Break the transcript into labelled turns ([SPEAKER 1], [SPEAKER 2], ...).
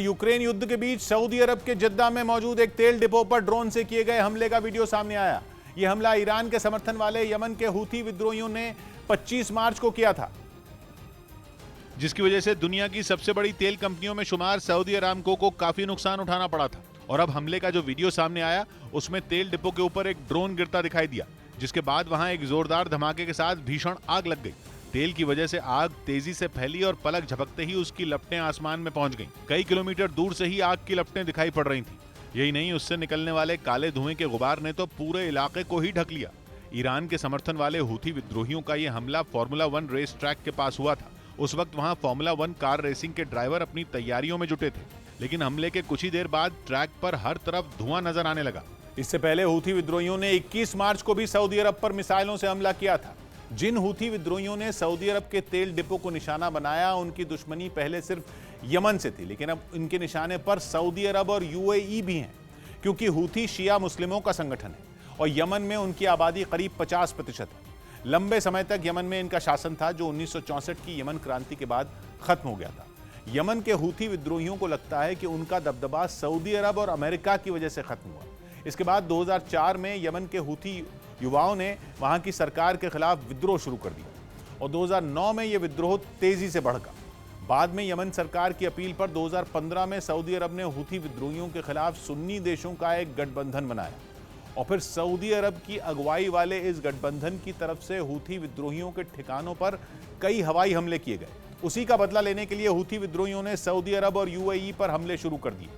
[SPEAKER 1] Ukraine युद्ध के बीच Saudi अरब के जद्दा में मौजूद एक तेल डिपो पर ड्रोन से किए गए हमले का वीडियो सामने आया। यह हमला ईरान के समर्थन वाले यमन के हूथी विद्रोहियों ने 25 मार्च को किया था,
[SPEAKER 2] जिसकी वजह से दुनिया की सबसे बड़ी तेल कंपनियों में शुमार सऊदी अरामको को काफी नुकसान उठाना पड़ा था। और अब हमले का जो वीडियो सामने आया उसमें तेल डिपो के ऊपर एक ड्रोन गिरता दिखाई दिया, जिसके बाद वहां एक जोरदार धमाके के साथ भीषण आग लग गई। तेल की वजह से आग तेजी से फैली और पलक झपकते ही उसकी लपटें आसमान में पहुंच गईं। कई किलोमीटर दूर से ही आग की लपटें दिखाई पड़ रही थीं। यही नहीं, उससे निकलने वाले काले धुएं के गुबार ने तो पूरे इलाके को ही ढक लिया। ईरान के समर्थन वाले हूथी विद्रोहियों का यह हमला फॉर्मूला 1 रेस ट्रैक के पास हुआ था। उस वक्त वहां फॉर्मूला 1 कार रेसिंग के ड्राइवर अपनी तैयारियों में जुटे थे, लेकिन हमले के कुछ ही देर बाद ट्रैक पर हर तरफ धुआं नजर आने लगा।
[SPEAKER 1] इससे पहले हूथी विद्रोहियों ने 21 मार्च को भी सऊदी अरब पर मिसाइलों से हमला किया था। जिन हूथी विद्रोहियों ने सऊदी अरब के तेल डिपो को निशाना बनाया, उनकी दुश्मनी पहले सिर्फ यमन से थी, लेकिन अब इनके निशाने पर सऊदी अरब और यूएई भी हैं, क्योंकि हूथी शिया मुस्लिमों का संगठन है और यमन में उनकी आबादी करीब 50% है। लंबे समय तक यमन में इनका शासन था, जो 1964 की यमन क्रांति के बाद खत्म हो गया था। यमन के हूथी विद्रोहियों को लगता है कि उनका दबदबा सऊदी अरब और अमेरिका की वजह से खत्म हुआ। इसके बाद 2004 में यमन के हूथी युवाओं ने वहां की सरकार के खिलाफ विद्रोह शुरू कर दिया और 2009 में यह विद्रोह तेजी से बढ़ा। बाद में यमन सरकार की अपील पर 2015 में सऊदी अरब ने हूथी विद्रोहियों के खिलाफ सुन्नी देशों का एक गठबंधन बनाया और फिर सऊदी अरब की अगुवाई वाले इस गठबंधन की तरफ से हूथी विद्रोहियों के ठिकानों पर कई हवाई हमले किए गए। उसी का बदला लेने के लिए हूथी विद्रोहियों ने सऊदी अरब और यूएई पर हमले शुरू कर दिए।